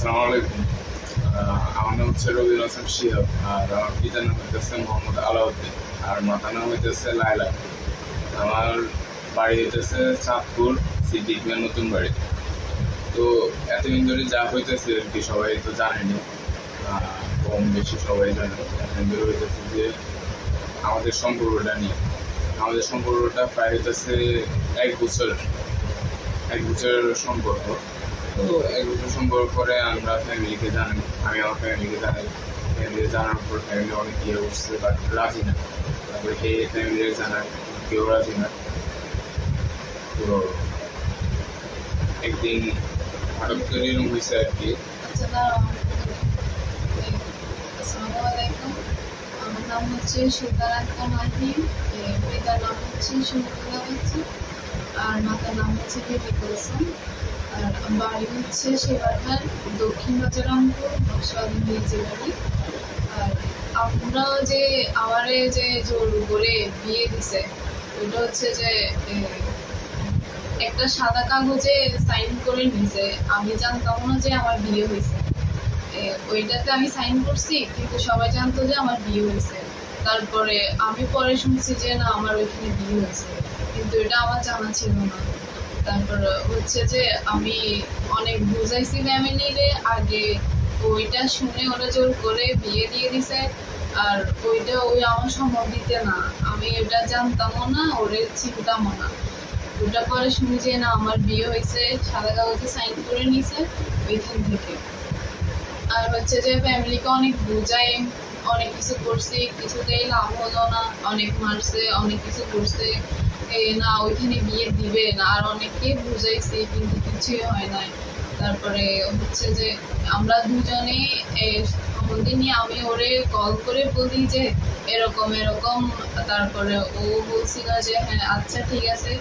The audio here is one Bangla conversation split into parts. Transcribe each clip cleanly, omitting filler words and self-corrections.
আসসালামু আলাইকুম। আমার নাম হচ্ছে রবিউল হাসান শিহাব, আর আমার পিতার নাম হইতেছে মোহাম্মদ আলাউদ্দিন, আর মাতার নাম হইতেছে লায়লা। আমার বাড়ি হইতেছে চাঁদপুর সিদ্দিক মিয়ার নতুন বাড়ি। তো এতদিন ধরে যা হইতেছে আর কি সবাই তো জানেনি, কম বেশি সবাই জানে। এতদিন ধরে হইতেছে যে আমাদের সম্পর্কটা নিয়ে, আমাদের সম্পর্কটা প্রায় হইতেছে এক বছর এক বছরের সম্পর্ক। তো এক বছর সম্পর্ক পরে আমরা ফ্যামিলিকে জানাই, আমি আমার ফ্যামিলিকে জানাই। ফ্যামিলি জানার পর ফ্যামিলি অনেক ইয়ে করছে, বাট রাজি না। তারপরে সেই ফ্যামিলি জানায়, কেউ রাজি না। তো একদিন হঠাৎ করে এরকম হয়েছে আর কি। আচ্ছা দাঁড়াও, আসসালামু আলাইকুম। আমার নাম হচ্ছে সুলতানা আক্তার মাহিম, পিতার নাম হচ্ছে শহীদুল্লাহ বাচ্চু, আর মাতার নাম হচ্ছে বেবি কুলসুম। আর বাড়ি হচ্ছে সেবাটার দক্ষিণ বাজারামপুর নকশালবাড়ি জেলারি। আর আমরা যে আমারে যে জোর করে বিয়ে দিছে, ওটা হচ্ছে যে একটা সাদা কাগজে সাইন করে নিছে। আমি জানতাম না যে আমার বিয়ে হয়েছে। ওইটাতে আমি সাইন করছি, কিন্তু সবাই জানতো যে আমার বিয়ে হয়েছে। তারপরে আমি পরে শুনছি যে না, আমার ওইখানে বিয়ে হয়েছে, কিন্তু এটা আমার জানা ছিল না। তারপর হচ্ছে যে আমি অনেক বুঝাইছি ফ্যামিলিরে আগে, ওইটা শুনে ওরা জোর করে বিয়ে দিয়ে দিছে। আর ওই আমার সম্ভব দিতে না, আমি ওটা জানতামও না, ওরে চিনতামও না। ওটা পরে শুনি যে না, আমার বিয়ে হয়েছে, সাদা কাগজে সাইন করে নিছে ওইখান থেকে। আর হচ্ছে যে ফ্যামিলিকে অনেক বুঝাই, অনেক কিছু করছি, কিছুতেই লাভ হলো না। অনেক মারছে, অনেক কিছু করছে, না ওইখানে বিয়ে দিবে না। আর অনেককে বুঝাইছি, কিন্তু কিছুই হয় নাই। তারপরে হচ্ছে যে আমরা দুজনে সম্বন্ধে নিয়ে আমি ওরে কল করে বলি যে এরকম এরকম। তারপরে ও বলছিল যে হ্যাঁ আচ্ছা ঠিক আছে,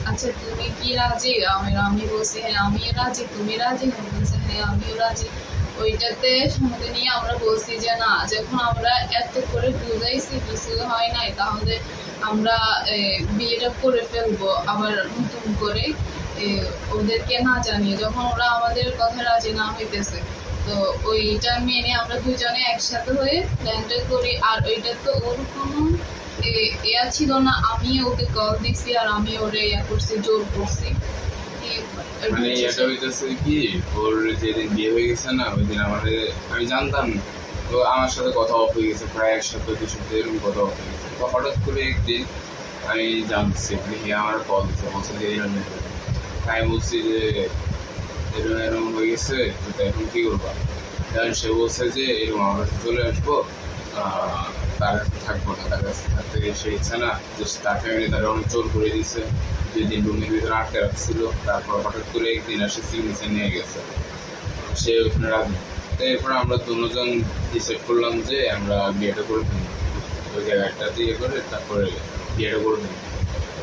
আচ্ছা তুমি কি রাজি? আমি বলছি হ্যাঁ আমি রাজি, তুমি রাজি? বলছে হ্যাঁ আমিও রাজি। ওইটাতে সঙ্গে নিয়ে আমরা বলছি যে না, যখন আমরা এত করে বুঝাইছি কিছু হয় নাই, তাহলে আমরা বিয়েটা করে ফেলবো আবার নতুন করে, ওদেরকে না জানিয়ে, যখন ওরা আমাদের কথা রাজি না হইতেছে। তো ওইটা মেনে আমরা দুজনে একসাথে হয়ে প্ল্যানটা করি। আর ওইটা তো ওর কোনো ইয়া ছিল না, আমি ওকে কল দিছি আর আমি ওরে ইয়া করছি, জোর করছি। মানে এটা হইতেছে কি, ওর যেদিন বিয়ে হয়ে গেছে না, ওই দিন আমি জানতাম না। তো আমার সাথে কথা অফ হয়ে গেছে, প্রায় 1 সপ্তাহ 2 সপ্তাহ এরকম কথা অফ হয়ে গেছে। তো হঠাৎ করে একদিন আমি জানছি, মানে আমার কল দিচ্ছে, বলছে যে এরকম এরকম। আমি বলছি যে এরকম এরকম হয়ে গেছে, তো এখন কি করবা? কারণ সে বলছে যে এরকম আমার কাছে চলে আসবো, তার কাছে থাকবো না, তার কাছে থাকতে সে ইচ্ছা না। যে তার ফ্যামিলি তারা অনেক জোর করে দিচ্ছে, 2 দিন রুমের ভিতরে আটকে রাখছিল। তারপর হঠাৎ করে একদিন আসে সিগনেচার নিয়ে গেছে, সে ওখানে রাজি। তো এরপর আমরা দুজন ডিসাইড করলাম যে আমরা বিয়েটা করে ফেলবো, ওই জায়গাটা দিয়ে করে তারপরে বিয়েটা করে ফেলবো।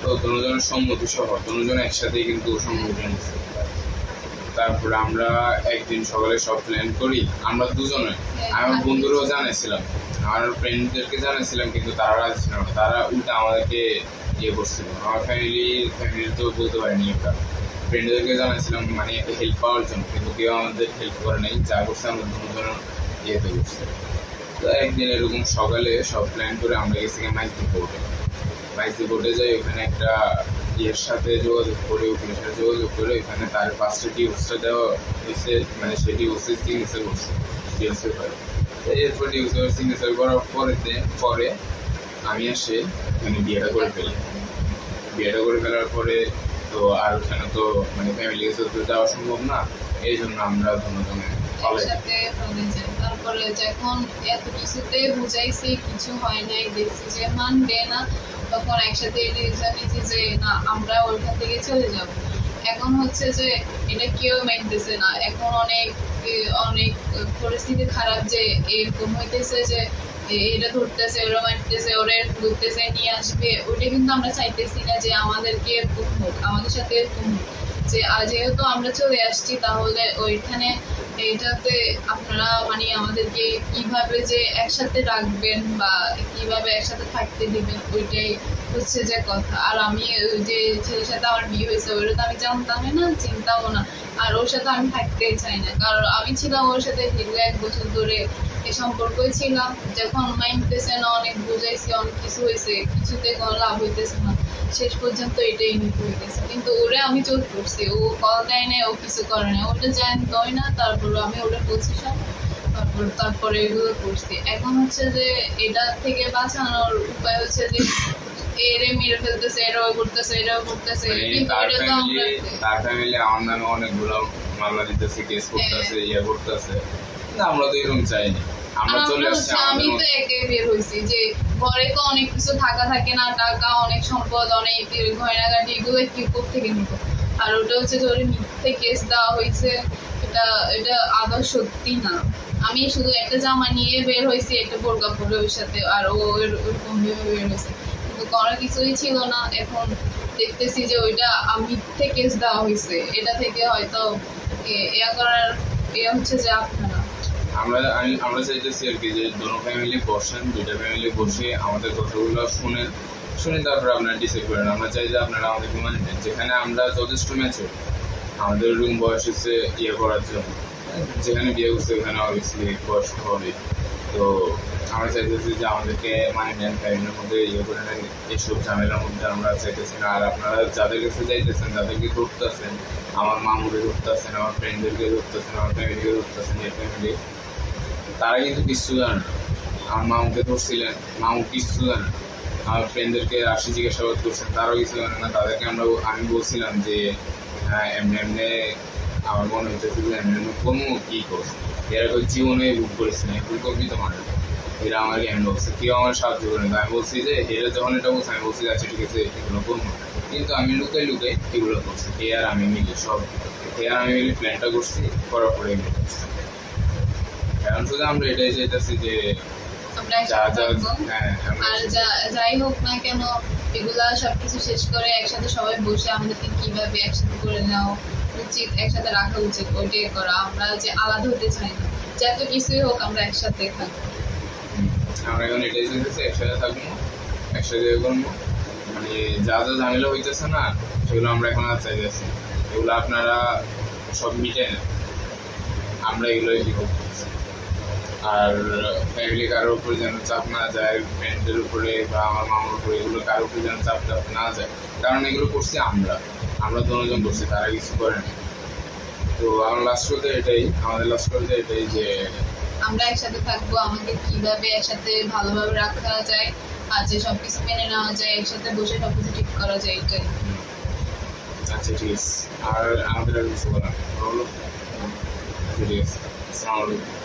তো দুজনের সম্মতি সহ দুজন একসাথেই কিন্তু সম্মতি নিচ্ছে। তারপরে আমরা একদিন সকালে সব প্ল্যান করি, আমরা দুজনে। আমার বন্ধুরাও জানাইছিলাম, আমার ফ্রেন্ডদেরকে জানাইছিলাম, কিন্তু তারা রাজি ছিল না। তারা উল্টা আমাদেরকে ইয়ে করছিল। আমার ফ্যামিলি তো বলতে পারিনি একটা। ফ্রেন্ডদেরকে জানাইছিলাম মানে একটা হেল্প পাওয়ার জন্য, কিন্তু কেউ আমাদের হেল্প করে নাই। যা করছে আমরা দুজন ইয়েতে করছে। তো একদিন এরকম সকালে সব প্ল্যান করে আমরা গেছি মাইজদি বোর্ডে যাই। ওখানে একটা ইয়ের সাথে যোগাযোগ করে, উকিলের সাথে যোগাযোগ করে ওখানে তার 5টা ডিভোর্সটা দেওয়া হয়েছে। মানে সে ডিভোর্সে সিগনেচার করছে, ডিভোর্সের পরে। এরপর ডিভোর্সের সিগনেচার করার পরে আমি আসে ওখানে বিয়েটা করে ফেলার পরে তো আর ওখানে তো মানে ফ্যামিলি কাছে তো যাওয়া সম্ভব না। এই জন্য আমরা দুজনে একসাথে হয়ে যায়। তারপরে যখন এত কিছুতে বুঝাইছি, কিছু হয় নাই, দেখছি যে মানবে না, তখন একসাথে ডিসিশন নিয়েছি যে না, আমরা ওইখান থেকে চলে যাব। এখন হচ্ছে যে এটা কেউ মানতেছে না। এখন অনেক অনেক পরিস্থিতি খারাপ, যে এরকম হইতেছে যে এটা ধরতেছে, ওরা মারতেছে, ওরা ধরতেছে নিয়ে আসবে। ওইটা কিন্তু আমরা চাইতেছি না যে আমাদেরকে এরকম হোক, আমাদের সাথে এরকম হোক। যে যেহেতু আমরা চলে আসছি, তাহলে ওইখানে এটাতে আপনারা মানে আমাদেরকে কিভাবে যে একসাথে রাখবেন বা কিভাবে একসাথে থাকতে দিবেন ওইটাই হচ্ছে যে কথা। আর আমি ওই যে ছেলের সাথে আমার বিয়ে হয়েছে ওইটা তো আমি জানতামই না, চিন্তাও না। আর ওর সাথে আমি থাকতেই চাই না, কারণ আমি ছিলাম ওর সাথে দীর্ঘ 1 বছর ধরে এই সম্পর্কই ছিলাম। যখন মাইনতেছে না, অনেক বুঝাইছি, অনেক কিছু হয়েছে, কিছুতে কোনো লাভ হইতেছে না, শেষ পর্যন্ত এটাই নিতে হয়ে গেছে। কিন্তু ওরে আমি জোর করছি, ও কল দেয় না, ও কিছু করে না, ওটা জানতোই না। তারপর আমি ওটা বলছি সব, তারপরে এগুলো করছি। এখন হচ্ছে যে এটা থেকে বাঁচানোর উপায় হচ্ছে যে এরে মেরে ফেলতেছে, এরাও করতেছে, এরাও করতেছে, কিন্তু তার এটা তো আমরা ফ্যামিলি আমার নামে অনেকগুলো মামলা দিতেছে, কেস করতেছে, ইয়ে করতেছে। আমরা তো এরকম চাইনি, আমরা চলে আসছি আমি আমাদের তো একে বের হয়েছি যে ঘরে তো অনেক কিছু থাকা থাকে না, টাকা, অনেক সম্পদ, অনেক গয়নাগাটি, এগুলো কি থেকে নিব। আর ওটা হচ্ছে যে ওর মিথ্যে কেস দেওয়া হয়েছে, এটা এটা আদৌ সত্যি না। আমি শুধু একটা জামা নিয়ে বের হয়েছি, একটা বোরকা পরে ওর সাথে, আর ও ওরকম ভাবে বের হয়েছে, কিন্তু কোনো কিছুই ছিল না। এখন দেখতেছি যে ওইটা মিথ্যে কেস দেওয়া হয়েছে, এটা থেকে হয়তো ইয়া করার ইয়া হচ্ছে যে আপনারা আমরা চাইতেছি আর কি যে দুটো ফ্যামিলি বসেন, দুইটা ফ্যামিলি বসে আমাদের কথাগুলো শুনে তারপরে আপনারা ডিসাইড করেন। আমরা চাই যে আপনারা আমাদেরকে মানে নেন, যেখানে আমরা যথেষ্ট ম্যাচুর, আমাদের রুম বয়স হচ্ছে ইয়ে করার জন্য। যেখানে বিয়ে করছে ওখানে অবভিয়াসলি বয়স হবে। তো আমরা চাইতেছি যে আমাদেরকে মানে নেন, ফ্যামিলির মধ্যে ইয়ে করে নেন, এইসব ঝামেলার মধ্যে আমরা চাইতেছি না। আর আপনারা যাদের কাছে যাইতেছেন, যাদেরকে ধরতেছেন, আমার মামুকে ধরতেছেন, আমার ফ্রেন্ডদেরকে ধরতেছেন, আমার ফ্যামিলিকে ধরতেছেন, এই ফ্যামিলি, তারা কিন্তু কিচ্ছু জানে না। আমার মামুকে ধরছিলেন, মামু কিচ্ছু জানে না। আমার ফ্রেন্ডদেরকে রাশি জিজ্ঞাসাবাদ করছেন, তারাও কিছু জানে না। তাদেরকে আমি বলছিলাম যে এমনি এমনি আমার মনে হইতেছে যে এমনি এমনি কোনো কী করছে, এরা কেউ জীবনে ভুল করেছে না, ভুল করবি তো মানে এরা আমাকে এমনি বলছে, কেউ আমার সাহায্য করে না। আমি বলছি যে এরা যখন এটা বলছে, আমি বলছি আচ্ছা ঠিক আছে এগুলো করবো, কিন্তু আমি লুকাই এগুলো করছি। এ আর আমি মিলে প্ল্যানটা করছি, করার পরে এগুলো করছি। এখন শুধু আমরা এটাই চাইতেছি যে আমরা একসাথে থাকবো। আর যাই হোক না কেন, এগুলা সবকিছু শেষ করে একসাথে সবাই বসে আমাদেরকে কিভাবে একসাথে করে নেওয়া উচিত, একসাথে রাখা উচিত, ওইটাই করা। আমরা যে আলাদা হতে চাই না, যত কিছুই হোক আমরা একসাথে থাকবো। আমরা এখন এটাই চাইতেছি, একসাথে থাকবো, একসাথে করবো। মানে যা যা ঝামেলা হইতেছে না, সেগুলো আমরা এখন আর চাইতেছি, এগুলো আপনারা সব মিটে নেন, আমরা এগুলোই কি করতেছি। আর ফ্যামিলি কারোর উপরে যেন চাপ না যায়, ফ্রেন্ডদের উপরে বা আমার মামার উপরে, এগুলো কারোর উপরে যেন চাপ না যায়। কারণ এগুলো করছি আমরা দুজন করছি, তারা কিছু করে না। তো আমার লাস্ট করতে এটাই, আমাদের লাস্ট করতে এটাই যে আমরা একসাথে থাকবো, আমাদের কিভাবে একসাথে ভালোভাবে রাখা যায়, আর যে সবকিছু মেনে নেওয়া যায়, একসাথে বসে সবকিছু ঠিক করা যায়, এটাই। আচ্ছা ঠিক আছে, আর আমাদের আর কিছু বলার বলো? ঠিক আছে, আসসালামু আলাইকুম।